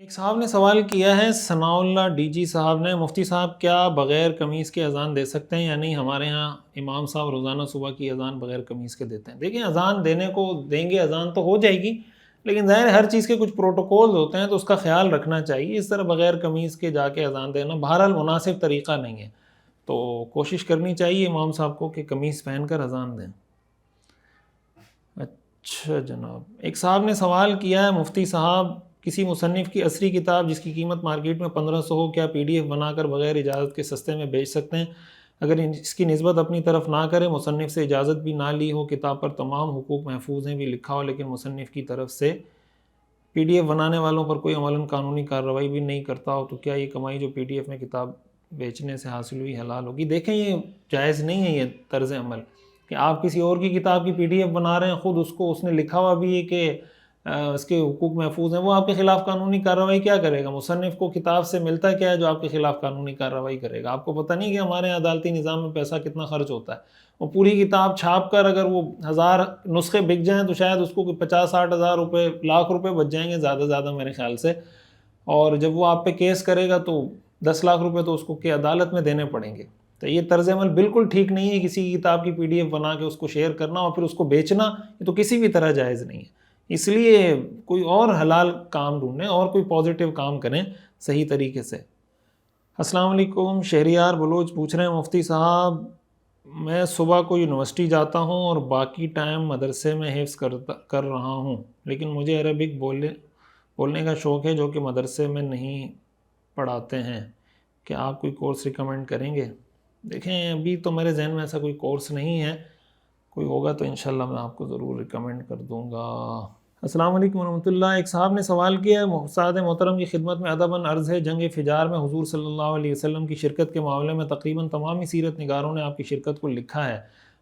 ایک صاحب نے سوال کیا ہے، ثناء اللہ ڈی جی صاحب نے، مفتی صاحب کیا بغیر قمیص کے اذان دے سکتے ہیں یا نہیں؟ ہمارے ہاں امام صاحب روزانہ صبح کی اذان بغیر قمیص کے دیتے ہیں۔ دیکھیں، اذان دینے کو دیں گے، اذان تو ہو جائے گی، لیکن ظاہر ہر چیز کے کچھ پروٹوکولز ہوتے ہیں تو اس کا خیال رکھنا چاہیے۔ اس طرح بغیر قمیص کے جا کے اذان دینا بہرحال مناسب طریقہ نہیں ہے، تو کوشش کرنی چاہیے امام صاحب کو کہ قمیص پہن کر اذان دیں۔ اچھا جناب، ایک صاحب نے سوال کیا ہے، مفتی صاحب کسی مصنف کی عصری کتاب جس کی قیمت مارکیٹ میں 1500 ہو، کیا پی ڈی ایف بنا کر بغیر اجازت کے سستے میں بیچ سکتے ہیں؟ اگر اس کی نسبت اپنی طرف نہ کرے، مصنف سے اجازت بھی نہ لی ہو، کتاب پر تمام حقوق محفوظ ہیں بھی لکھا ہو، لیکن مصنف کی طرف سے پی ڈی ایف بنانے والوں پر کوئی عملاً قانونی کارروائی بھی نہیں کرتا ہو، تو کیا یہ کمائی جو پی ڈی ایف میں کتاب بیچنے سے حاصل ہوئی حلال ہوگی؟ دیکھیں، یہ جائز نہیں ہے، یہ طرز عمل کہ آپ کسی اور کی کتاب کی پی ڈی ایف بنا رہے ہیں، خود اس نے لکھا ہوا بھی ہے کہ اس کے حقوق محفوظ ہیں، وہ آپ کے خلاف قانونی کارروائی کیا کرے گا؟ مصنف کو کتاب سے ملتا کیا ہے جو آپ کے خلاف قانونی کارروائی کرے گا؟ آپ کو پتہ نہیں کہ ہمارے عدالتی نظام میں پیسہ کتنا خرچ ہوتا ہے؟ وہ پوری کتاب چھاپ کر اگر وہ 1000 نسخے بک جائیں تو شاید اس کو 50-60 ہزار روپے، لاکھ روپے بچ جائیں گے زیادہ زیادہ میرے خیال سے، اور جب وہ آپ پہ کیس کرے گا تو 10 لاکھ روپے تو اس کو کہ عدالت میں دینے پڑیں گے۔ تو یہ طرز عمل بالکل ٹھیک نہیں ہے، کسی کی کتاب کی پی ڈی ایف بنا کے اس کو شیئر کرنا اور پھر اس کو بیچنا، یہ تو کسی بھی طرح جائز نہیں ہے۔ اس لیے کوئی اور حلال کام ڈھونڈیں اور کوئی پازیٹیو کام کریں صحیح طریقے سے۔ السلام علیکم، شہریار بلوچ پوچھ رہے ہیں، مفتی صاحب میں صبح کو یونیورسٹی جاتا ہوں اور باقی ٹائم مدرسے میں حفظ کر رہا ہوں، لیکن مجھے عربک بولنے کا شوق ہے جو کہ مدرسے میں نہیں پڑھاتے ہیں، کیا آپ کوئی کورس ریکمینڈ کریں گے؟ دیکھیں، ابھی تو میرے ذہن میں ایسا کوئی کورس نہیں ہے، کوئی ہوگا تو انشاءاللہ میں آپ کو ضرور ریکمینڈ کر دوں گا۔ السلام علیکم ورحمۃ اللہ، ایک صاحب نے سوال کیا ہے، استاد محترم کی خدمت میں ادباً عرض ہے، جنگ فجار میں حضور صلی اللہ علیہ وسلم کی شرکت کے معاملے میں تقریباً تمام ہی سیرت نگاروں نے آپ کی شرکت کو لکھا ہے،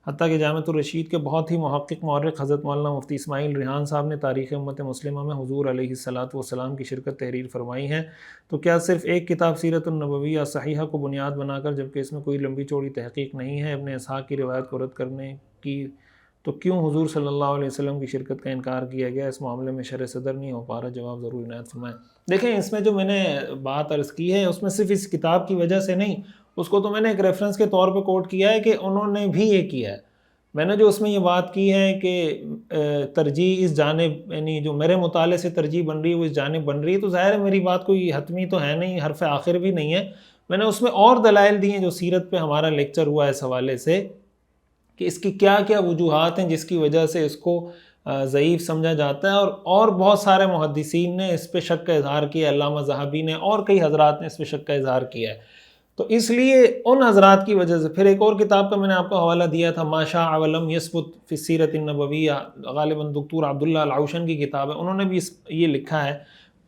حتیٰ کہ جامعۃ الرشید کے بہت ہی محقق مورخ حضرت مولانا مفتی اسماعیل ریحان صاحب نے تاریخ امت مسلمہ میں حضور علیہ الصلوۃ والسلام کی شرکت تحریر فرمائی ہے، تو کیا صرف ایک کتاب سیرت النبویہ صحیحہ کو بنیاد بنا کر، جبکہ اس میں کوئی لمبی چوڑی تحقیق نہیں ہے، ابن اسحاق کی روایت کو رد کرنے کی، تو کیوں حضور صلی اللہ علیہ وسلم کی شرکت کا انکار کیا گیا؟ اس معاملے میں شرح صدر نہیں ہو پا رہا، جواب ضرور عنایت فرمائیں۔ دیکھیں، اس میں جو میں نے بات عرض کی ہے اس میں صرف اس کتاب کی وجہ سے نہیں، اس کو تو میں نے ایک ریفرنس کے طور پہ کوٹ کیا ہے کہ انہوں نے بھی یہ کیا ہے۔ میں نے جو اس میں یہ بات کی ہے کہ ترجیح اس جانب، یعنی جو میرے مطالعے سے ترجیح بن رہی ہے وہ اس جانب بن رہی ہے، تو ظاہر ہے میری بات کوئی حتمی تو ہے نہیں، حرف آخر بھی نہیں ہے۔ میں نے اس میں اور دلائل دی ہیں جو سیرت پہ ہمارا لیکچر ہوا ہے اس حوالے سے، کہ اس کی کیا کیا وجوہات ہیں جس کی وجہ سے اس کو ضعیف سمجھا جاتا ہے، اور بہت سارے محدثین نے اس پہ شک کا اظہار کیا، علامہ ذہبی نے اور کئی حضرات نے اس پہ شک کا اظہار کیا ہے۔ تو اس لیے ان حضرات کی وجہ سے پھر ایک اور کتاب کا میں نے آپ کو حوالہ دیا تھا، ما شاء ولم یثبت فی السیرۃ النبویہ، غالباً دکتور عبداللہ العوشن کی کتاب ہے، انہوں نے بھی یہ لکھا ہے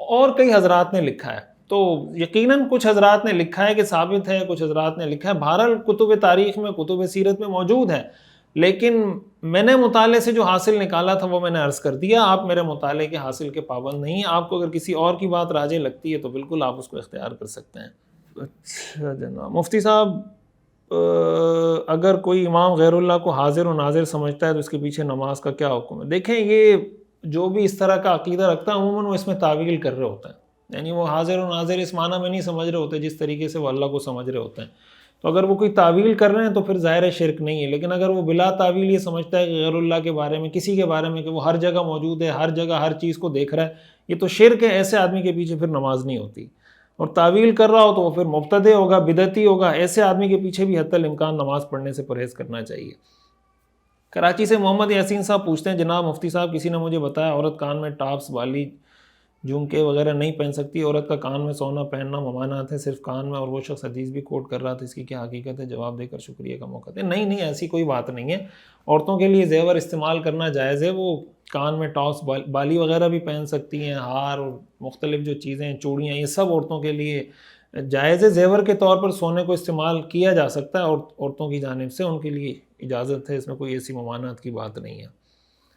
اور کئی حضرات نے لکھا ہے۔ تو یقیناً کچھ حضرات نے لکھا ہے کہ ثابت ہے، کچھ حضرات نے لکھا ہے، بہرحال کتب تاریخ میں، کتب سیرت میں موجود ہے، لیکن میں نے مطالعے سے جو حاصل نکالا تھا وہ میں نے عرض کر دیا۔ آپ میرے مطالعے کے حاصل کے پابند نہیں ہیں، آپ کو اگر کسی اور کی بات راجح لگتی ہے تو بالکل آپ اس کو اختیار کر سکتے ہیں۔ اچھا جناب، مفتی صاحب اگر کوئی امام غیر اللہ کو حاضر و ناظر سمجھتا ہے تو اس کے پیچھے نماز کا کیا حکم ہے؟ دیکھیں، یہ جو بھی اس طرح کا عقیدہ رکھتا ہے عموماً وہ اس میں تعویل کر رہے ہوتے ہیں، یعنی وہ حاضر و ناظر اس معنی میں نہیں سمجھ رہے ہوتے جس طریقے سے وہ اللہ کو سمجھ رہے ہوتے ہیں۔ تو اگر وہ کوئی تعویل کر رہے ہیں تو پھر ظاہر شرک نہیں ہے، لیکن اگر وہ بلا تعویل یہ سمجھتا ہے کہ غیر اللہ کے بارے میں، کسی کے بارے میں، کہ وہ ہر جگہ موجود ہے، ہر جگہ ہر چیز کو دیکھ رہا ہے، یہ تو شرک ہے۔ ایسے آدمی کے پیچھے پھر نماز نہیں ہوتی، اور تعویل کر رہا ہو تو وہ پھر مبتدع ہوگا، بدعتی ہوگا۔ ایسے آدمی کے پیچھے بھی حتی الامکان نماز پڑھنے سے پرہیز کرنا چاہیے۔ کراچی سے محمد یاسین صاحب پوچھتے ہیں، جناب مفتی صاحب کسی نے مجھے بتایا عورت کان میں ٹاپس، بالی، جھمکے وغیرہ نہیں پہن سکتی، عورت کا کان میں سونا پہننا ممانعت ہے صرف کان میں، اور وہ شخص حدیث بھی کوٹ کر رہا تھا، اس کی کیا حقیقت ہے؟ جواب دے کر شکریہ کا موقع دیں۔ نہیں، ایسی کوئی بات نہیں ہے، عورتوں کے لیے زیور استعمال کرنا جائز ہے، وہ کان میں ٹاپس، بالی وغیرہ بھی پہن سکتی ہیں، ہار اور مختلف جو چیزیں، چوڑیاں، یہ سب عورتوں کے لیے جائز ہے۔ زیور کے طور پر سونے کو استعمال کیا جا سکتا ہے اور عورتوں کی جانب سے ان کے لیے اجازت ہے، اس میں کوئی ایسی ممانعت کی بات نہیں ہے۔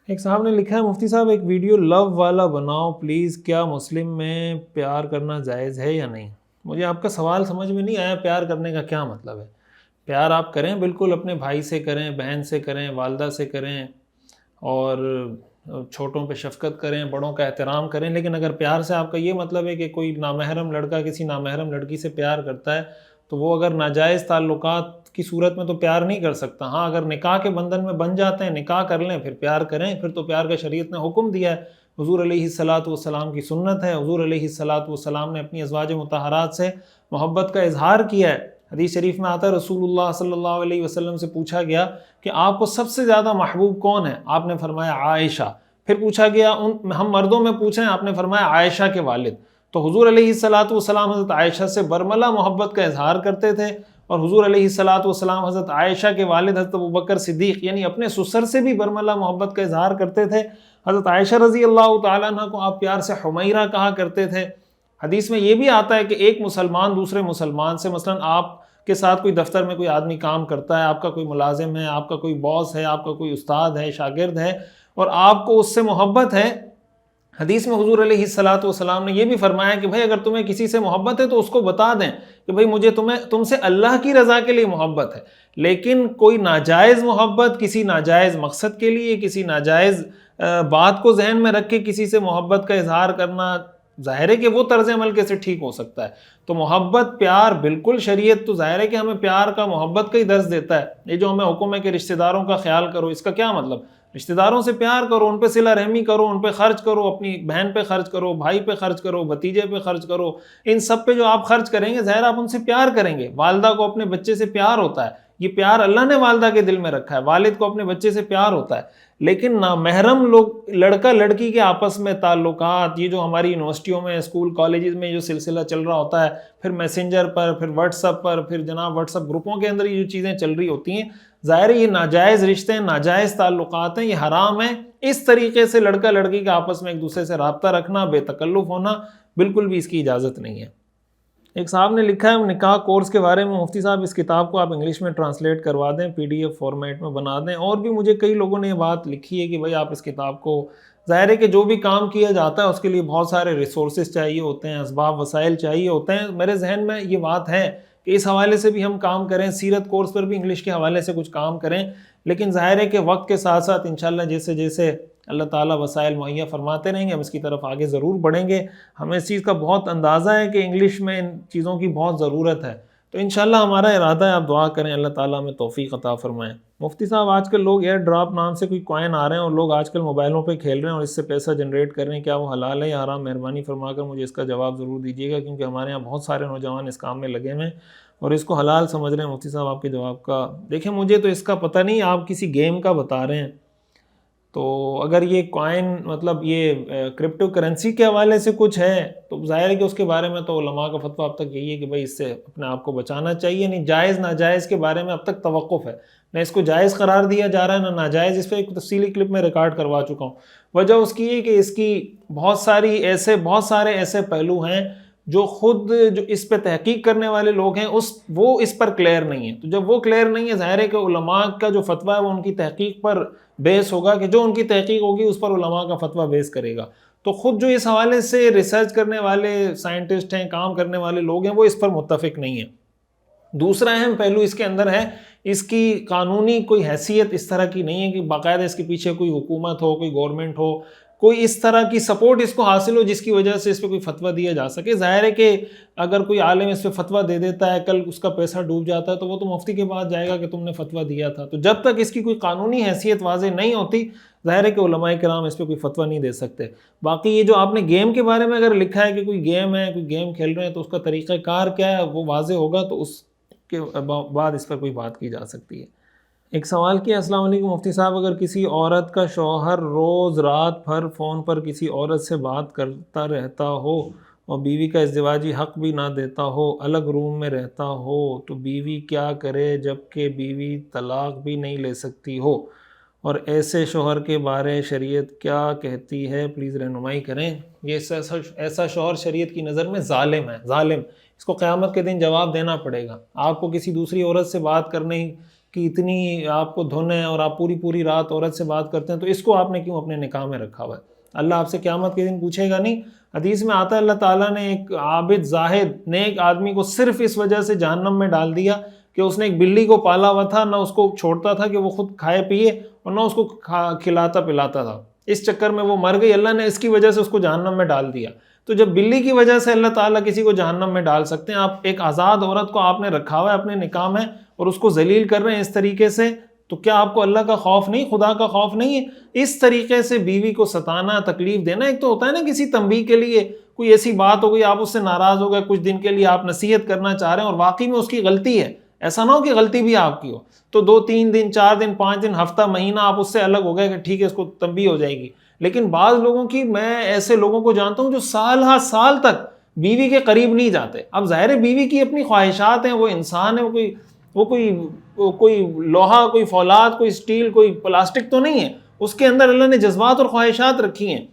ایک صاحب نے لکھا ہے، مفتی صاحب ایک ویڈیو لو والا بناؤ پلیز، کیا مسلم میں پیار کرنا جائز ہے یا نہیں؟ مجھے آپ کا سوال سمجھ میں نہیں آیا، پیار کرنے کا کیا مطلب ہے؟ پیار آپ کریں، بالکل اپنے بھائی سے کریں، بہن سے کریں، والدہ سے کریں، اور چھوٹوں پہ شفقت کریں، بڑوں کا احترام کریں، لیکن اگر پیار سے آپ کا یہ مطلب ہے کہ کوئی نامحرم لڑکا کسی نامحرم لڑکی سے پیار کرتا ہے تو وہ اگر ناجائز تعلقات کی صورت میں تو پیار نہیں کر سکتا. ہاں اگر نکاح کے بندھن میں بن جاتے ہیں، نکاح کر لیں، پھر پیار کریں، پھر تو پیار کا شریعت نے حکم دیا ہے. حضور علیہ الصلاۃ والسلام کی سنت ہے. حضور علیہ الصلاۃ والسلام نے اپنی ازواج مطہرات سے محبت کا اظہار کیا ہے. حدیث شریف میں آتا ہے رسول اللہ صلی اللہ علیہ وسلم سے پوچھا گیا کہ آپ کو سب سے زیادہ محبوب کون ہے؟ آپ نے فرمایا عائشہ. پھر پوچھا گیا ہم مردوں میں پوچھیں، آپ نے فرمایا عائشہ کے والد. تو حضور علیہ الصلاۃ والسلام حضرت عائشہ سے برملا محبت کا اظہار کرتے تھے، اور حضور علیہ الصلاۃ والسلام حضرت عائشہ کے والد حضرت ابوبکر صدیق یعنی اپنے سسر سے بھی برملا محبت کا اظہار کرتے تھے. حضرت عائشہ رضی اللہ تعالیٰ عنہ کو آپ پیار سے حمیرہ کہا کرتے تھے. حدیث میں یہ بھی آتا ہے کہ ایک مسلمان دوسرے مسلمان سے، مثلا آپ کے ساتھ کوئی دفتر میں کوئی آدمی کام کرتا ہے، آپ کا کوئی ملازم ہے، آپ کا کوئی باس ہے، آپ کا کوئی استاد ہے، شاگرد ہے، اور آپ کو اس سے محبت ہے. حدیث میں حضور علیہ الصلاۃ والسلام نے یہ بھی فرمایا کہ بھائی اگر تمہیں کسی سے محبت ہے تو اس کو بتا دیں کہ بھائی مجھے تم سے اللہ کی رضا کے لیے محبت ہے. لیکن کوئی ناجائز محبت کسی ناجائز مقصد کے لیے، کسی ناجائز بات کو ذہن میں رکھ کے کسی سے محبت کا اظہار کرنا، ظاہر ہے کہ وہ طرز عمل کیسے ٹھیک ہو سکتا ہے. تو محبت پیار بالکل شریعت تو ظاہر ہے کہ ہمیں پیار کا محبت کا ہی درس دیتا ہے. یہ جو ہمیں حکم ہے کہ رشتہ داروں کا خیال کرو، اس کا کیا مطلب؟ رشتہ داروں سے پیار کرو، ان پہ صلہ رحمی کرو، ان پہ خرچ کرو، اپنی بہن پہ خرچ کرو، بھائی پہ خرچ کرو، بھتیجے پہ خرچ کرو. ان سب پہ جو آپ خرچ کریں گے ظاہر آپ ان سے پیار کریں گے. والدہ کو اپنے بچے سے پیار ہوتا ہے، یہ پیار اللہ نے والدہ کے دل میں رکھا ہے. والد کو اپنے بچے سے پیار ہوتا ہے. لیکن نامحرم لوگ، لڑکا لڑکی کے آپس میں تعلقات، یہ جو ہماری یونیورسٹیوں میں، اسکول کالجز میں جو سلسلہ چل رہا ہوتا ہے، پھر میسنجر پر، پھر واٹس ایپ پر، پھر جناب واٹس ایپ گروپوں کے اندر یہ جو چیزیں چل رہی ہوتی ہیں، ظاہر ہے یہ ناجائز رشتے ہیں، ناجائز تعلقات ہیں، یہ حرام ہیں. اس طریقے سے لڑکا لڑکی کے آپس میں ایک دوسرے سے رابطہ رکھنا، بے تکلف ہونا، بالکل بھی اس کی اجازت نہیں ہے. ایک صاحب نے لکھا ہے نکاح کورس کے بارے میں، مفتی صاحب اس کتاب کو آپ انگلش میں ٹرانسلیٹ کروا دیں، PDF فارمیٹ میں بنا دیں. اور بھی مجھے کئی لوگوں نے یہ بات لکھی ہے کہ بھائی آپ اس کتاب کو، ظاہر ہے کہ جو بھی کام کیا جاتا ہے اس کے لیے بہت سارے ریسورسز چاہیے ہوتے ہیں، اسباب وسائل چاہیے ہوتے ہیں. میرے ذہن میں یہ بات ہے کہ اس حوالے سے بھی ہم کام کریں، سیرت کورس پر بھی انگلش کے حوالے سے کچھ کام کریں. لیکن ظاہر ہے کہ وقت کے ساتھ ساتھ انشاءاللہ جیسے جیسے اللہ تعالیٰ وسائل مہیا فرماتے رہیں گے ہم اس کی طرف آگے ضرور بڑھیں گے. ہمیں اس چیز کا بہت اندازہ ہے کہ انگلش میں ان چیزوں کی بہت ضرورت ہے. تو انشاءاللہ ہمارا ارادہ ہے، آپ دعا کریں اللہ تعالیٰ ہمیں توفیق عطا فرمائیں. مفتی صاحب آج کل لوگ ایئر ڈراپ نام سے کوئی کوائن آ رہے ہیں اور لوگ آج کل موبائلوں پہ کھیل رہے ہیں اور اس سے پیسہ جنریٹ کر رہے ہیں، کیا وہ حلال ہے یا حرام؟ مہربانی فرما کر مجھے اس کا جواب ضرور دیجیے گا، کیونکہ ہمارے یہاں بہت سارے نوجوان اس کام میں لگے ہوئے ہیں اور اس کو حلال سمجھ رہے ہیں. مفتی صاحب آپ کے جواب کا دیکھیں، مجھے تو اس کا پتہ نہیں، آپ کسی گیم کا بتا رہے ہیں تو اگر یہ کوائن مطلب یہ کرپٹو کرنسی کے حوالے سے کچھ ہے تو ظاہر ہے کہ اس کے بارے میں تو علماء کا فتویٰ اب تک یہی ہے کہ بھائی اس سے اپنے آپ کو بچانا چاہیے. نہیں جائز ناجائز کے بارے میں اب تک توقف ہے، نہ اس کو جائز قرار دیا جا رہا ہے نہ ناجائز. اس پہ ایک تفصیلی کلپ میں ریکارڈ کروا چکا ہوں. وجہ اس کی ہے کہ اس کی بہت سارے ایسے پہلو ہیں جو خود جو اس پہ تحقیق کرنے والے لوگ ہیں وہ اس پر کلیئر نہیں ہے. تو جب وہ کلیئر نہیں ہے ظاہر ہے کہ علماء کا جو فتویٰ ہے وہ ان کی تحقیق پر بیس ہوگا، کہ جو ان کی تحقیق ہوگی اس پر علماء کا فتویٰ بیس کرے گا. تو خود جو اس حوالے سے ریسرچ کرنے والے سائنٹسٹ ہیں، کام کرنے والے لوگ ہیں، وہ اس پر متفق نہیں ہیں. دوسرا اہم پہلو اس کے اندر ہے، اس کی قانونی کوئی حیثیت اس طرح کی نہیں ہے کہ باقاعدہ اس کے پیچھے کوئی حکومت ہو، کوئی گورنمنٹ ہو، کوئی اس طرح کی سپورٹ اس کو حاصل ہو جس کی وجہ سے اس پہ کوئی فتویٰ دیا جا سکے. ظاہر ہے کہ اگر کوئی عالم اس پہ فتویٰ دے دیتا ہے، کل اس کا پیسہ ڈوب جاتا ہے تو وہ تو مفتی کے پاس جائے گا کہ تم نے فتویٰ دیا تھا. تو جب تک اس کی کوئی قانونی حیثیت واضح نہیں ہوتی ظاہر ہے کہ علماء کرام اس پہ کوئی فتویٰ نہیں دے سکتے. باقی یہ جو آپ نے گیم کے بارے میں اگر لکھا ہے کہ کوئی گیم ہے، کوئی گیم کھیل رہے ہیں تو اس کا طریقہ کار کیا ہے وہ واضح ہوگا تو اس کے بعد اس پر کوئی بات کی جا سکتی ہے. ایک سوال کیا، السلام علیکم مفتی صاحب، اگر کسی عورت کا شوہر روز رات بھر فون پر کسی عورت سے بات کرتا رہتا ہو اور بیوی کا ازدواجی حق بھی نہ دیتا ہو، الگ روم میں رہتا ہو، تو بیوی کیا کرے جبکہ بیوی طلاق بھی نہیں لے سکتی ہو؟ اور ایسے شوہر کے بارے شریعت کیا کہتی ہے؟ پلیز رہنمائی کریں. یہ ایسا شوہر شریعت کی نظر میں ظالم ہے، ظالم. اس کو قیامت کے دن جواب دینا پڑے گا. آپ کو کسی دوسری عورت سے بات کرنے کی اتنی آپ کو دھن ہے اور آپ پوری رات عورت سے بات کرتے ہیں تو اس کو آپ نے کیوں اپنے نکاح میں رکھا ہوا ہے؟ اللہ آپ سے قیامت کے دن پوچھے گا نہیں. حدیث میں آتا ہے اللہ تعالیٰ نے ایک عابد زاہد نیک آدمی کو صرف اس وجہ سے جہنم میں ڈال دیا کہ اس نے ایک بلی کو پالا ہوا تھا، نہ اس کو چھوڑتا تھا کہ وہ خود کھائے پیے اور نہ اس کو کھلاتا پلاتا تھا. اس چکر میں وہ مر گئی, اللہ نے اس کی وجہ سے اس کو جہنم میں ڈال دیا. تو جب بلی کی وجہ سے اللہ تعالیٰ کسی کو جہنم میں ڈال سکتے ہیں, آپ ایک آزاد عورت کو آپ نے رکھا ہوا ہے اپنے نکاح میں اور اس کو ذلیل کر رہے ہیں اس طریقے سے, تو کیا آپ کو اللہ کا خوف نہیں, خدا کا خوف نہیں ہے؟ اس طریقے سے بیوی کو ستانا, تکلیف دینا, ایک تو ہوتا ہے نا کسی تنبیہ کے لیے کوئی ایسی بات ہو گئی, آپ اس سے ناراض ہو گئے, کچھ دن کے لیے آپ نصیحت کرنا چاہ رہے ہیں اور واقعی میں اس کی غلطی ہے, ایسا نہ ہو کہ غلطی بھی آپ کی ہو, تو 2-3 دن 4 دن 5 دن ہفتہ مہینہ آپ اس سے الگ ہو گئے کہ ٹھیک ہے اس کو تنبیہ ہو جائے گی. لیکن بعض لوگوں کی, میں ایسے لوگوں کو جانتا ہوں جو سال ہا سال تک بیوی کے قریب نہیں جاتے. اب ظاہر ہے بیوی کی اپنی خواہشات ہیں, وہ انسان ہے, وہ کوئی لوہا, کوئی فولاد, کوئی اسٹیل, کوئی پلاسٹک تو نہیں ہے, اس کے اندر اللہ نے جذبات اور خواہشات رکھی ہیں.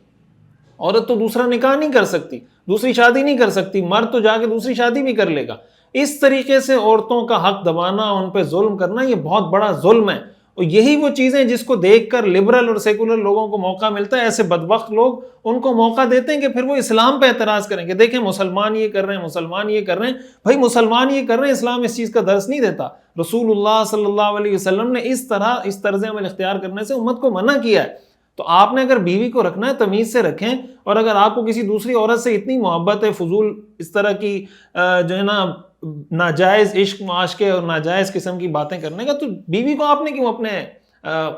عورت تو دوسرا نکاح نہیں کر سکتی, دوسری شادی نہیں کر سکتی, مرد تو جا کے دوسری شادی بھی کر لے گا. اس طریقے سے عورتوں کا حق دبانا, ان پہ ظلم کرنا, یہ بہت بڑا ظلم ہے. اور یہی وہ چیزیں جس کو دیکھ کر لبرل اور سیکولر لوگوں کو موقع ملتا ہے, ایسے بدبخت لوگ ان کو موقع دیتے ہیں کہ پھر وہ اسلام پہ اعتراض کریں گے. دیکھیں مسلمان یہ کر رہے ہیں, مسلمان یہ کر رہے ہیں. بھائی مسلمان یہ کر رہے ہیں, اسلام اس چیز کا درس نہیں دیتا. رسول اللہ صلی اللہ علیہ وسلم نے اس طرز عمل اختیار کرنے سے امت کو منع کیا ہے. تو آپ نے اگر بیوی کو رکھنا ہے تمیز سے رکھیں, اور اگر آپ کو کسی دوسری عورت سے اتنی محبت ہے, فضول اس طرح کی جو ہے نا ناجائز عشق معاشقے اور ناجائز قسم کی باتیں کرنے کا, تو بیوی کو آپ نے کیوں اپنے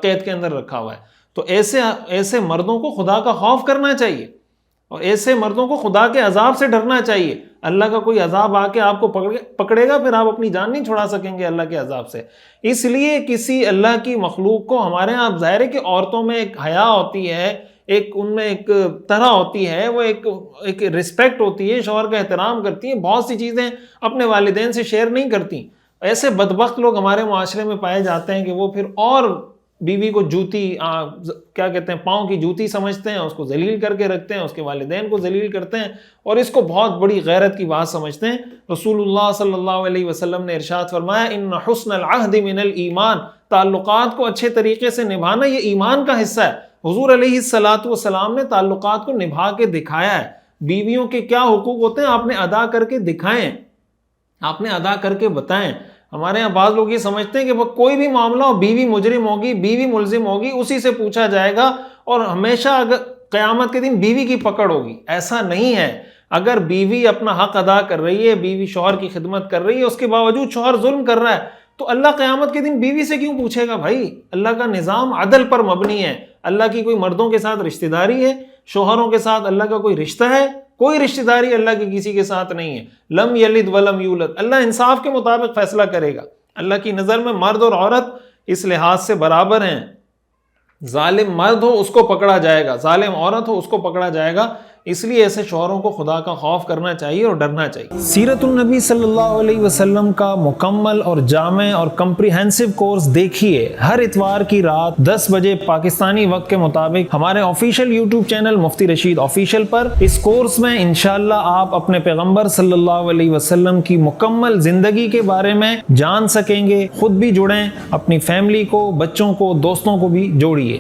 قید کے اندر رکھا ہوا ہے؟ تو ایسے مردوں کو خدا کا خوف کرنا چاہیے, اور ایسے مردوں کو خدا کے عذاب سے ڈرنا چاہیے. اللہ کا کوئی عذاب آ کے آپ کو پکڑے گا, پھر آپ اپنی جان نہیں چھڑا سکیں گے اللہ کے عذاب سے. اس لیے کسی اللہ کی مخلوق کو, ہمارے ہاں ظاہر ہے کہ عورتوں میں ایک حیا ہوتی ہے, ایک ان میں ایک طرح ہوتی ہے, وہ ایک رسپیکٹ ہوتی ہے, شوہر کا احترام کرتی ہیں, بہت سی چیزیں اپنے والدین سے شیئر نہیں کرتی. ایسے بدبخت لوگ ہمارے معاشرے میں پائے جاتے ہیں کہ وہ پھر اور بیوی کو جوتی, کیا کہتے ہیں, پاؤں کی جوتی سمجھتے ہیں, اس کو ذلیل کر کے رکھتے ہیں, اس کے والدین کو ذلیل کرتے ہیں, اور اس کو بہت بڑی غیرت کی بات سمجھتے ہیں. رسول اللہ صلی اللہ علیہ وسلم نے ارشاد فرمایا, ان حسن العہد من الایمان, تعلقات کو اچھے طریقے سے نبھانا یہ ایمان کا حصہ ہے. حضور علیہ الصلوۃ والسلام نے تعلقات کو نبھا کے دکھایا ہے. بیویوں کے کیا حقوق ہوتے ہیں آپ نے ادا کر کے دکھائیں, آپ نے ادا کر کے بتائیں. ہمارے یہاں بعض لوگ یہ سمجھتے ہیں کہ کوئی بھی معاملہ ہو, بیوی مجرم ہوگی, بیوی ملزم ہوگی, اسی سے پوچھا جائے گا, اور ہمیشہ اگر قیامت کے دن بیوی کی پکڑ ہوگی. ایسا نہیں ہے. اگر بیوی اپنا حق ادا کر رہی ہے, بیوی شوہر کی خدمت کر رہی ہے, اس کے باوجود شوہر ظلم کر رہا ہے, تو اللہ قیامت کے دن بیوی سے کیوں پوچھے گا؟ بھائی اللہ کا نظام عدل پر مبنی ہے. اللہ کی کوئی مردوں کے ساتھ رشتہ داری ہے؟ شوہروں کے ساتھ اللہ کا کوئی رشتہ ہے؟ کوئی رشتہ داری اللہ کی کسی کے ساتھ نہیں ہے. لم یلد ولم یولد. اللہ انصاف کے مطابق فیصلہ کرے گا. اللہ کی نظر میں مرد اور عورت اس لحاظ سے برابر ہیں. ظالم مرد ہو اس کو پکڑا جائے گا, ظالم عورت ہو اس کو پکڑا جائے گا. اس لیے ایسے شوہروں کو خدا کا خوف کرنا چاہیے اور ڈرنا چاہیے. سیرت النبی صلی اللہ علیہ وسلم کا مکمل اور جامع اور کمپریہنسو کورس دیکھیے ہر اتوار کی رات 10 بجے پاکستانی وقت کے مطابق ہمارے آفیشیل یوٹیوب چینل مفتی رشید آفیشیل پر. اس کورس میں انشاءاللہ آپ اپنے پیغمبر صلی اللہ علیہ وسلم کی مکمل زندگی کے بارے میں جان سکیں گے. خود بھی جڑیں, اپنی فیملی کو, بچوں کو, دوستوں کو بھی جوڑیے.